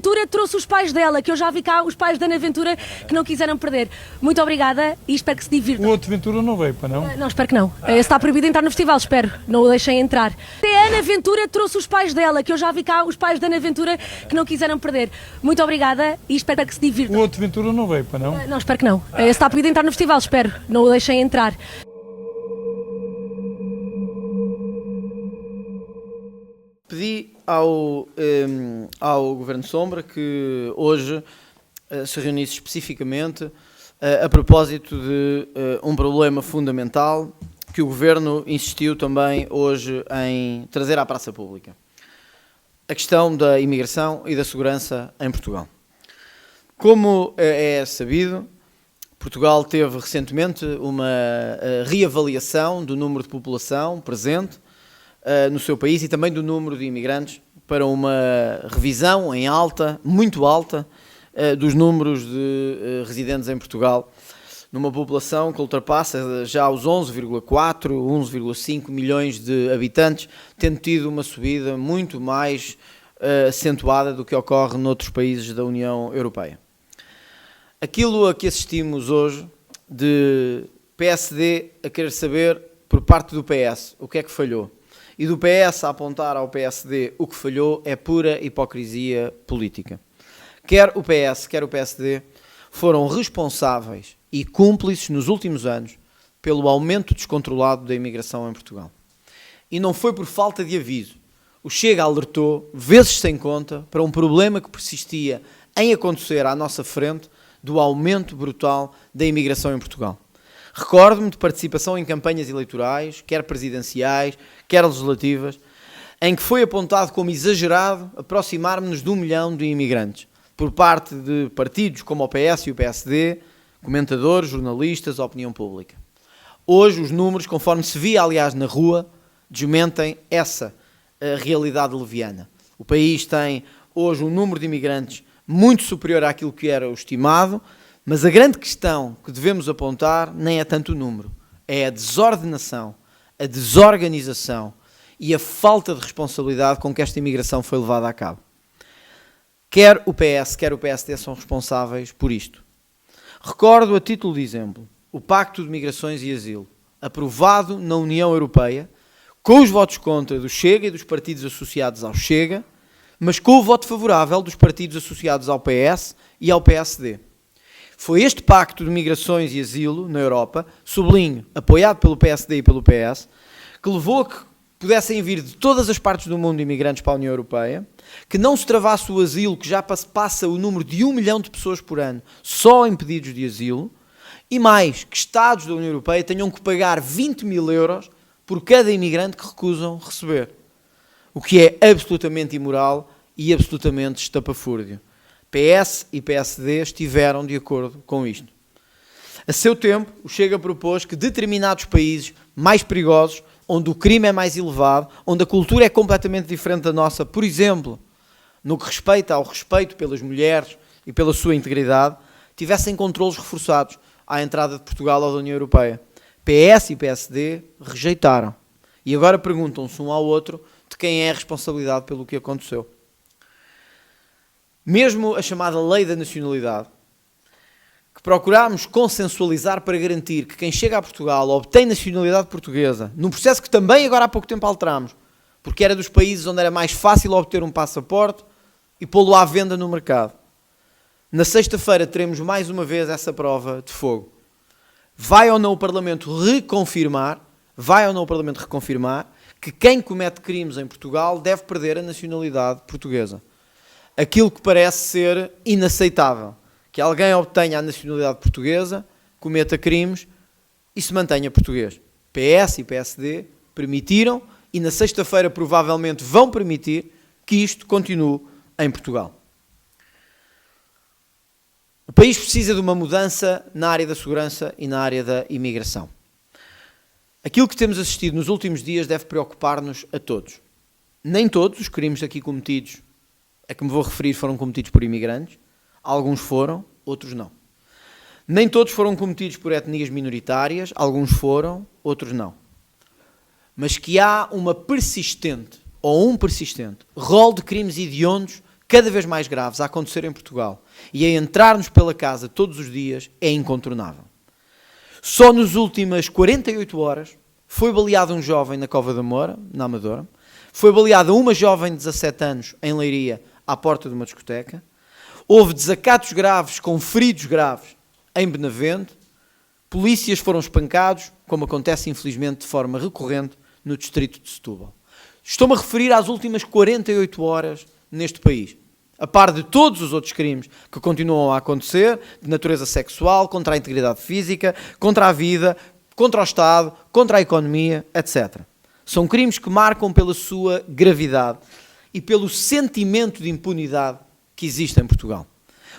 Ventura trouxe os pais dela, que eu já vi cá os pais da Ana Ventura que não quiseram perder. Muito obrigada e espero que se divirtam. O outro Ventura não veio, para não? Não, espero que não. Está proibido entrar no festival, espero. Não o deixem entrar. A Ana Ventura trouxe os pais dela, que eu já vi cá os pais da Ana Ventura que não quiseram perder. Muito obrigada e espero que se divirtam. O outro Ventura não veio, para não? Não, espero que não. Está proibido entrar no festival, espero. Não o deixem entrar. Pedi ao Governo Sombra que hoje se reunisse especificamente a propósito de um problema fundamental que o Governo insistiu também hoje em trazer à praça pública. A questão da imigração e da segurança em Portugal. Como é sabido, Portugal teve recentemente uma reavaliação do número de população presente no seu país e também do número de imigrantes para uma revisão em alta, muito alta, dos números de residentes em Portugal, numa população que ultrapassa já os 11,4, 11,5 milhões de habitantes, tendo tido uma subida muito mais acentuada do que ocorre noutros países da União Europeia. Aquilo a que assistimos hoje de PSD a querer saber por parte do PS o que é que falhou e do PS a apontar ao PSD o que falhou é pura hipocrisia política. Quer o PS, quer o PSD foram responsáveis e cúmplices nos últimos anos pelo aumento descontrolado da imigração em Portugal. E não foi por falta de aviso. O Chega alertou, vezes sem conta, para um problema que persistia em acontecer à nossa frente do aumento brutal da imigração em Portugal. Recordo-me de participação em campanhas eleitorais, quer presidenciais, quer legislativas, em que foi apontado como exagerado aproximar-nos de 1 milhão de imigrantes, por parte de partidos como o PS e o PSD, comentadores, jornalistas, opinião pública. Hoje os números, conforme se via aliás na rua, desmentem essa realidade leviana. O país tem hoje um número de imigrantes muito superior àquilo que era o estimado, mas a grande questão que devemos apontar nem é tanto o número, é a desordenação, a desorganização e a falta de responsabilidade com que esta imigração foi levada a cabo. Quer o PS, quer o PSD são responsáveis por isto. Recordo, a título de exemplo, o Pacto de Migrações e Asilo, aprovado na União Europeia, com os votos contra do Chega e dos partidos associados ao Chega, mas com o voto favorável dos partidos associados ao PS e ao PSD. Foi este Pacto de Migrações e Asilo na Europa, sublinho, apoiado pelo PSD e pelo PS, que levou a que pudessem vir de todas as partes do mundo imigrantes para a União Europeia, que não se travasse o asilo, que já passa o número de 1 milhão de pessoas por ano só em pedidos de asilo, e mais, que Estados da União Europeia tenham que pagar 20 mil euros por cada imigrante que recusam receber. O que é absolutamente imoral e absolutamente estapafúrdio. PS e PSD estiveram de acordo com isto. A seu tempo, o Chega propôs que determinados países mais perigosos, onde o crime é mais elevado, onde a cultura é completamente diferente da nossa, por exemplo, no que respeita ao respeito pelas mulheres e pela sua integridade, tivessem controlos reforçados à entrada de Portugal à União Europeia. PS e PSD rejeitaram. E agora perguntam-se um ao outro de quem é a responsabilidade pelo que aconteceu. Mesmo a chamada Lei da Nacionalidade, que procurámos consensualizar para garantir que quem chega a Portugal obtém nacionalidade portuguesa, num processo que também agora há pouco tempo alterámos, porque era dos países onde era mais fácil obter um passaporte e pô-lo à venda no mercado. Na sexta-feira teremos mais uma vez essa prova de fogo. Vai ou não o Parlamento reconfirmar que quem comete crimes em Portugal deve perder a nacionalidade portuguesa. Aquilo que parece ser inaceitável, que alguém obtenha a nacionalidade portuguesa, cometa crimes e se mantenha português. PS e PSD permitiram e na sexta-feira provavelmente vão permitir que isto continue em Portugal. O país precisa de uma mudança na área da segurança e na área da imigração. Aquilo que temos assistido nos últimos dias deve preocupar-nos a todos. Nem todos os crimes aqui cometidos, a que me vou referir, foram cometidos por imigrantes. Alguns foram, outros não. Nem todos foram cometidos por etnias minoritárias, alguns foram, outros não. Mas que há uma persistente, ou um persistente, rol de crimes hediondos cada vez mais graves a acontecer em Portugal e a entrar-nos pela casa todos os dias é incontornável. Só nas últimas 48 horas foi baleado um jovem na Cova da Moura, na Amadora, foi baleada uma jovem de 17 anos em Leiria, à porta de uma discoteca, houve desacatos graves com feridos graves em Benavente, polícias foram espancados, como acontece infelizmente de forma recorrente no distrito de Setúbal. Estou-me a referir às últimas 48 horas neste país, a par de todos os outros crimes que continuam a acontecer, de natureza sexual, contra a integridade física, contra a vida, contra o Estado, contra a economia, etc. São crimes que marcam pela sua gravidade e pelo sentimento de impunidade que existe em Portugal.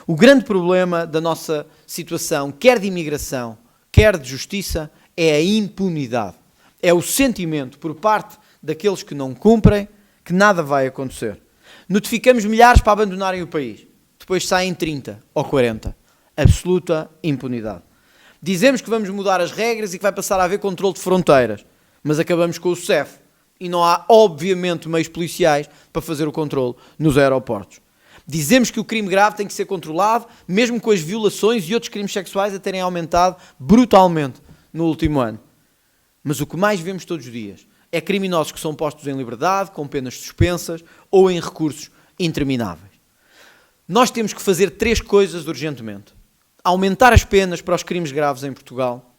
O grande problema da nossa situação, quer de imigração, quer de justiça, é a impunidade. É o sentimento por parte daqueles que não cumprem que nada vai acontecer. Notificamos milhares para abandonarem o país. Depois saem 30 ou 40. Absoluta impunidade. Dizemos que vamos mudar as regras e que vai passar a haver controle de fronteiras. Mas acabamos com o CEF. E não há, obviamente, meios policiais para fazer o controle nos aeroportos. Dizemos que o crime grave tem que ser controlado, mesmo com as violações e outros crimes sexuais a terem aumentado brutalmente no último ano. Mas o que mais vemos todos os dias é criminosos que são postos em liberdade, com penas suspensas ou em recursos intermináveis. Nós temos que fazer 3 coisas urgentemente. Aumentar as penas para os crimes graves em Portugal,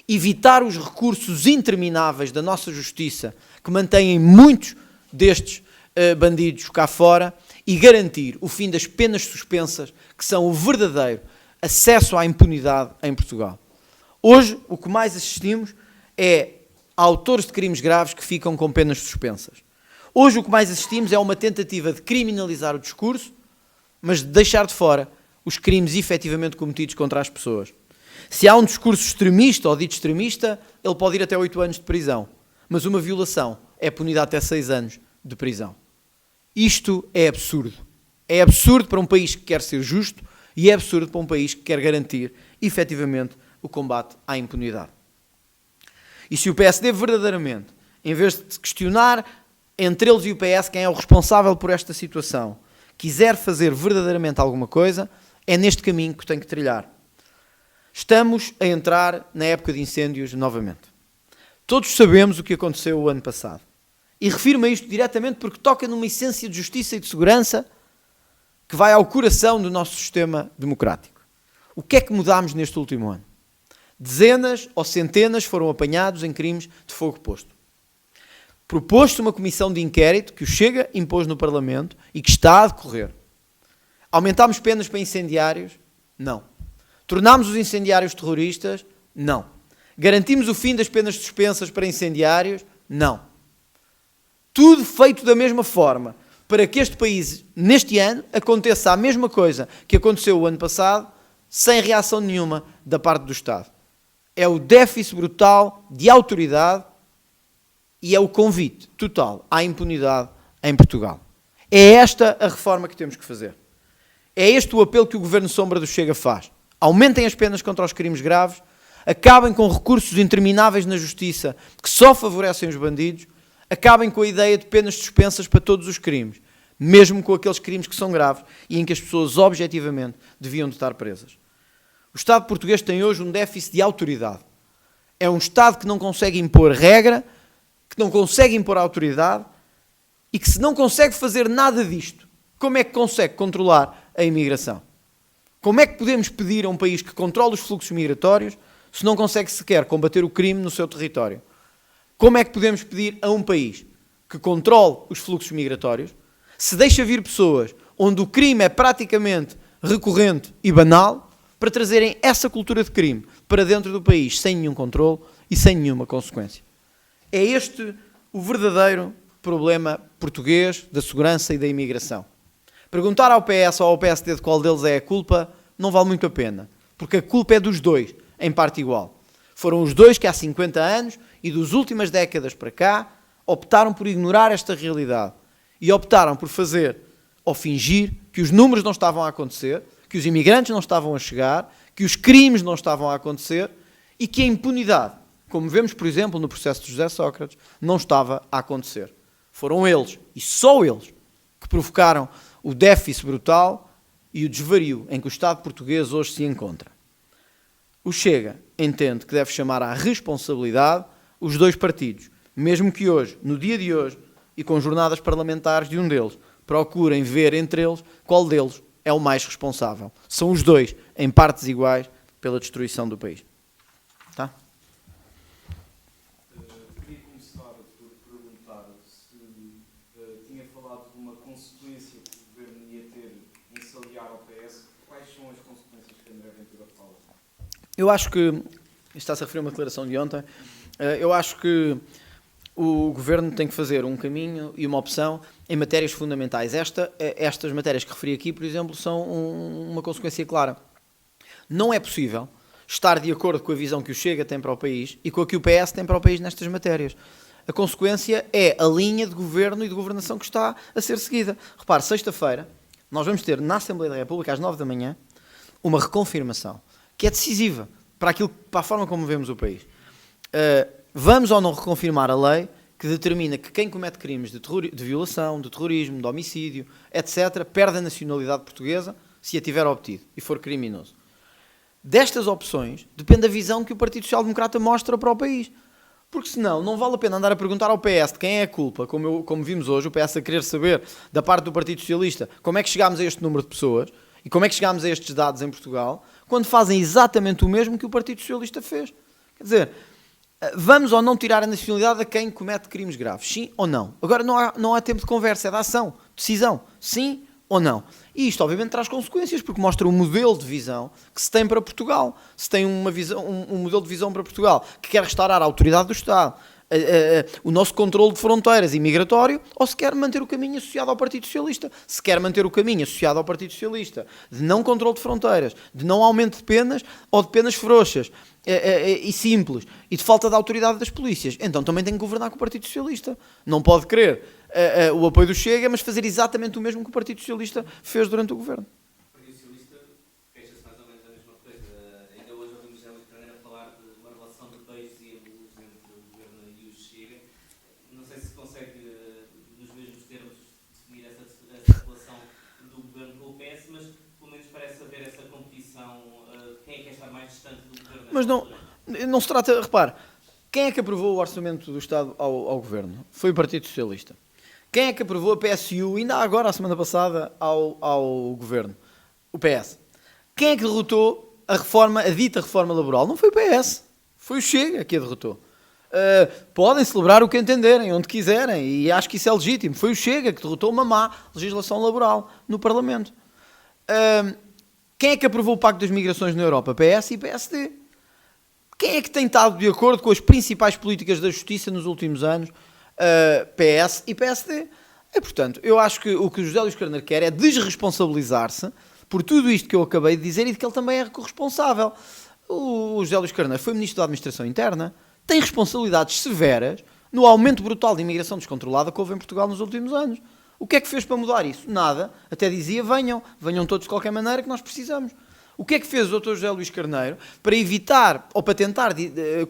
evitar os recursos intermináveis da nossa justiça, que mantêm muitos destes bandidos cá fora, e garantir o fim das penas suspensas, que são o verdadeiro acesso à impunidade em Portugal. Hoje, o que mais assistimos é autores de crimes graves que ficam com penas suspensas. Hoje, o que mais assistimos é uma tentativa de criminalizar o discurso, mas de deixar de fora os crimes efetivamente cometidos contra as pessoas. Se há um discurso extremista ou dito extremista, ele pode ir até 8 anos de prisão, mas uma violação é punida até 6 anos de prisão. Isto é absurdo. É absurdo para um país que quer ser justo e é absurdo para um país que quer garantir, efetivamente, o combate à impunidade. E se o PSD verdadeiramente, em vez de questionar entre eles e o PS quem é o responsável por esta situação, quiser fazer verdadeiramente alguma coisa, é neste caminho que tem que trilhar. Estamos a entrar na época de incêndios novamente. Todos sabemos o que aconteceu o ano passado. E refiro-me a isto diretamente porque toca numa essência de justiça e de segurança que vai ao coração do nosso sistema democrático. O que é que mudámos neste último ano? Dezenas ou centenas foram apanhados em crimes de fogo posto. Proposto uma comissão de inquérito que o Chega impôs no Parlamento e que está a decorrer. Aumentámos penas para incendiários? Não. Tornámos os incendiários terroristas? Não. Garantimos o fim das penas suspensas para incendiários? Não. Tudo feito da mesma forma, para que este país, neste ano, aconteça a mesma coisa que aconteceu o ano passado, sem reação nenhuma da parte do Estado. É o déficit brutal de autoridade e é o convite total à impunidade em Portugal. É esta a reforma que temos que fazer. É este o apelo que o Governo Sombra do Chega faz. Aumentem as penas contra os crimes graves, acabem com recursos intermináveis na justiça que só favorecem os bandidos, acabem com a ideia de penas suspensas para todos os crimes, mesmo com aqueles crimes que são graves e em que as pessoas objetivamente deviam de estar presas. O Estado português tem hoje um déficit de autoridade. É um Estado que não consegue impor regra, que não consegue impor autoridade e que, se não consegue fazer nada disto, como é que consegue controlar a imigração? Como é que podemos pedir a um país que controla os fluxos migratórios se não consegue sequer combater o crime no seu território? Como é que podemos pedir a um país que controle os fluxos migratórios, se deixa vir pessoas onde o crime é praticamente recorrente e banal, para trazerem essa cultura de crime para dentro do país sem nenhum controle e sem nenhuma consequência? É este o verdadeiro problema português da segurança e da imigração. Perguntar ao PS ou ao PSD de qual deles é a culpa não vale muito a pena, porque a culpa é dos dois, em parte igual. Foram os dois que há 50 anos e das últimas décadas para cá optaram por ignorar esta realidade e optaram por fazer ou fingir que os números não estavam a acontecer, que os imigrantes não estavam a chegar, que os crimes não estavam a acontecer e que a impunidade, como vemos, por exemplo, no processo de José Sócrates, não estava a acontecer. Foram eles, e só eles, que provocaram o déficit brutal e o desvario em que o Estado português hoje se encontra. O Chega entende que deve chamar à responsabilidade os dois partidos, mesmo que hoje, no dia de hoje, e com jornadas parlamentares de um deles, procurem ver entre eles qual deles é o mais responsável. São os dois, em partes iguais, pela destruição do país. Tá? Queria começar por perguntar se tinha falado de uma consequência que o Governo ia ter em se aliar ao PS. Quais são as consequências que André Ventura fala? Eu acho que, está-se a referir a uma declaração de ontem, eu acho que o Governo tem que fazer um caminho e uma opção em matérias fundamentais. Estas matérias que referi aqui, por exemplo, são uma consequência clara. Não é possível estar de acordo com a visão que o Chega tem para o país e com a que o PS tem para o país nestas matérias. A consequência é a linha de governo e de governação que está a ser seguida. Repare, sexta-feira, nós vamos ter na Assembleia da República, às 9 da manhã, uma reconfirmação que é decisiva para a forma como vemos o país. Vamos ou não reconfirmar a lei que determina que quem comete crimes de violação, de terrorismo, de homicídio, etc., perde a nacionalidade portuguesa se a tiver obtido e for criminoso. Destas opções depende a visão que o Partido Social Democrata mostra para o país. Porque senão não vale a pena andar a perguntar ao PS de quem é a culpa, como vimos hoje, o PS a querer saber da parte do Partido Socialista como é que chegámos a este número de pessoas e como é que chegámos a estes dados em Portugal, quando fazem exatamente o mesmo que o Partido Socialista fez. Quer dizer, vamos ou não tirar a nacionalidade a quem comete crimes graves? Sim ou não? Agora não há tempo de conversa, é de ação, decisão. Sim ou não? E isto obviamente traz consequências, porque mostra um modelo de visão que se tem para Portugal. Se tem um modelo de visão para Portugal que quer restaurar a autoridade do Estado, o nosso controle de fronteiras e migratório, ou se quer manter o caminho associado ao Partido Socialista. Se quer manter o caminho associado ao Partido Socialista de não controle de fronteiras, de não aumento de penas ou de penas frouxas e simples, e de falta de autoridade das polícias, então também tem que governar com o Partido Socialista. Não pode querer o apoio do Chega, mas fazer exatamente o mesmo que o Partido Socialista fez durante o governo. O Partido Socialista queixa-se mais ou menos da mesma coisa. Ainda hoje ouvimos Hélio Carneiro falar de uma relação de beijos e abusos entre o governo e o Chega. Não sei se consegue, nos mesmos termos, definir essa relação do governo com o PS, mas pelo menos parece haver essa competição. Quem é que quer estar mais distante do governo? Mas não se trata, repare, quem é que aprovou o orçamento do Estado ao governo? Foi o Partido Socialista. Quem é que aprovou a PSU, ainda agora, a semana passada, ao governo? O PS. Quem é que derrotou a dita reforma laboral? Não foi o PS, foi o Chega que a derrotou. Podem celebrar o que entenderem, onde quiserem, e acho que isso é legítimo. Foi o Chega que derrotou uma má legislação laboral no Parlamento. Quem é que aprovou o Pacto das Migrações na Europa? PS e PSD. Quem é que tem estado de acordo com as principais políticas da justiça nos últimos anos? PS e PSD. Portanto, eu acho que o que o José Luís Carneiro quer é desresponsabilizar-se por tudo isto que eu acabei de dizer e de que ele também é corresponsável. O José Luís Carneiro foi Ministro da Administração Interna, tem responsabilidades severas no aumento brutal de imigração descontrolada que houve em Portugal nos últimos anos. O que é que fez para mudar isso? Nada. Até dizia, venham todos de qualquer maneira que nós precisamos. O que é que fez o Dr. José Luís Carneiro para evitar ou para tentar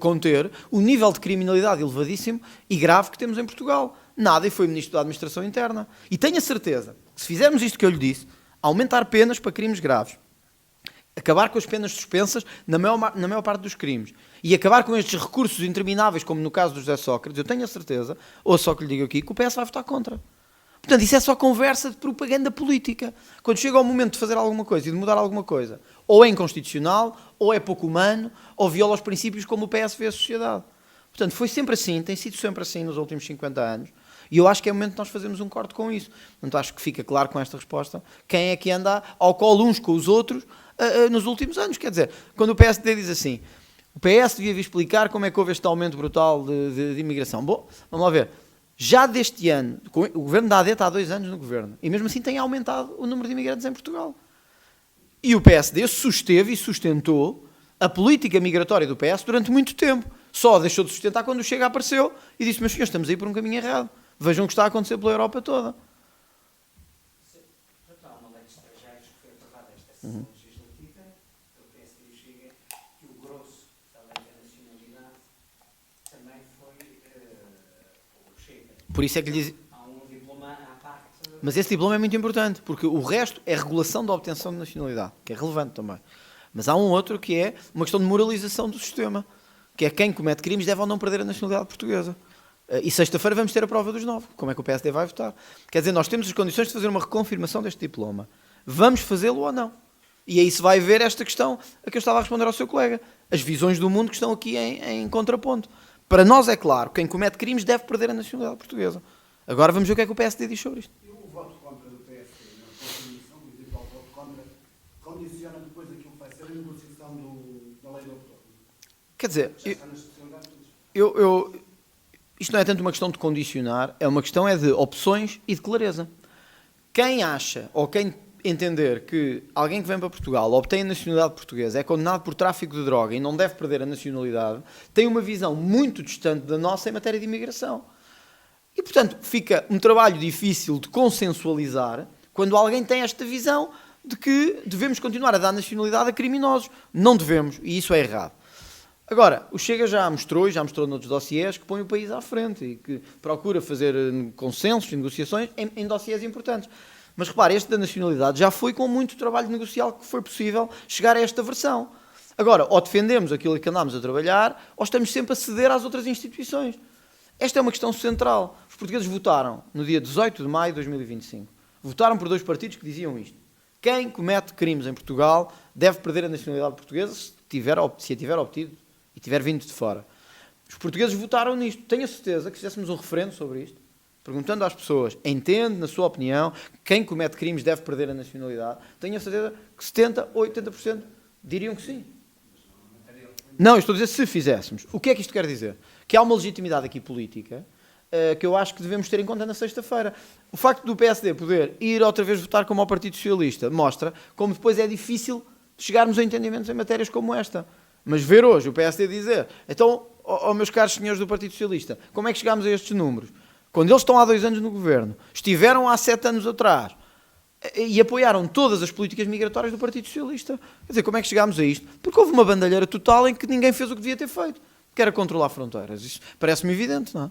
conter o nível de criminalidade elevadíssimo e grave que temos em Portugal? Nada, e foi Ministro da Administração Interna. E tenho a certeza que se fizermos isto que eu lhe disse, aumentar penas para crimes graves, acabar com as penas suspensas na maior parte dos crimes e acabar com estes recursos intermináveis, como no caso do José Sócrates, eu tenho a certeza, ou só que lhe digo aqui, que o PS vai votar contra. Portanto, isso é só conversa de propaganda política. Quando chega o momento de fazer alguma coisa e de mudar alguma coisa, ou é inconstitucional, ou é pouco humano, ou viola os princípios como o PS vê a sociedade. Portanto, foi sempre assim, tem sido sempre assim nos últimos 50 anos, e eu acho que é o momento de nós fazermos um corte com isso. Portanto, acho que fica claro com esta resposta quem é que anda ao colo uns com os outros nos últimos anos. Quer dizer, quando o PSD diz assim, o PS devia vir explicar como é que houve este aumento brutal de imigração. Bom, vamos lá ver. Já deste ano, o governo da AD está há 2 anos no governo, e mesmo assim tem aumentado o número de imigrantes em Portugal. E o PSD susteve e sustentou a política migratória do PS durante muito tempo. Só deixou de sustentar quando o Chega apareceu e disse, meus senhores, estamos aí por um caminho errado. Vejam o que está a acontecer pela Europa toda. Já há uma lei de estrangeiros que foi aprovada esta sessão legislativa, pelo PSD e o Chega, que o grosso da lei da nacionalidade também foi o Chega. Por isso é que lhe diz... Há um diploma à parte Mas esse diploma é muito importante, porque o resto é regulação da obtenção de nacionalidade, que é relevante também. Mas há um outro que é uma questão de moralização do sistema, que é quem comete crimes deve ou não perder a nacionalidade portuguesa. E sexta-feira vamos ter a prova dos 9, como é que o PSD vai votar. Quer dizer, nós temos as condições de fazer uma reconfirmação deste diploma. Vamos fazê-lo ou não? E aí se vai ver esta questão a que eu estava a responder ao seu colega. As visões do mundo que estão aqui em contraponto. Para nós é claro, quem comete crimes deve perder a nacionalidade portuguesa. Agora vamos ver o que é que o PSD diz sobre isto. O voto contra do PSD na Constituição, o eventual voto contra, condiciona depois aquilo que vai ser a negociação da lei do autor. Quer dizer, Já está na especialidade de todos. isto não é tanto uma questão de condicionar, é uma questão de opções e de clareza. Quem acha, ou quem entender que alguém que vem para Portugal obtém a nacionalidade portuguesa, é condenado por tráfico de droga e não deve perder a nacionalidade, tem uma visão muito distante da nossa em matéria de imigração. E, portanto, fica um trabalho difícil de consensualizar quando alguém tem esta visão de que devemos continuar a dar nacionalidade a criminosos. Não devemos, e isso é errado. Agora, o Chega já mostrou, e já mostrou noutros dossiês, que põe o país à frente e que procura fazer consensos e negociações em dossiês importantes. Mas repare, este da nacionalidade já foi com muito trabalho negocial que foi possível chegar a esta versão. Agora, ou defendemos aquilo que andámos a trabalhar, ou estamos sempre a ceder às outras instituições. Esta é uma questão central. Os portugueses votaram no dia 18 de maio de 2025. Votaram por 2 partidos que diziam isto. Quem comete crimes em Portugal deve perder a nacionalidade portuguesa se a tiver obtido e tiver vindo de fora. Os portugueses votaram nisto. Tenho a certeza que se fizéssemos um referendo sobre isto, perguntando às pessoas, entende, na sua opinião, quem comete crimes deve perder a nacionalidade, tenho a certeza que 70% ou 80% diriam que sim. Não, eu estou a dizer se fizéssemos. O que é que isto quer dizer? Que há uma legitimidade aqui política que eu acho que devemos ter em conta na sexta-feira. O facto do PSD poder ir outra vez votar como ao Partido Socialista mostra como depois é difícil chegarmos a entendimentos em matérias como esta. Mas ver hoje o PSD dizer, então, meus caros senhores do Partido Socialista, como é que chegámos a estes números? Quando eles estão há 2 anos no governo, estiveram há 7 anos atrás e apoiaram todas as políticas migratórias do Partido Socialista. Quer dizer, como é que chegámos a isto? Porque houve uma bandalheira total em que ninguém fez o que devia ter feito, que era controlar fronteiras. Isso parece-me evidente, não é?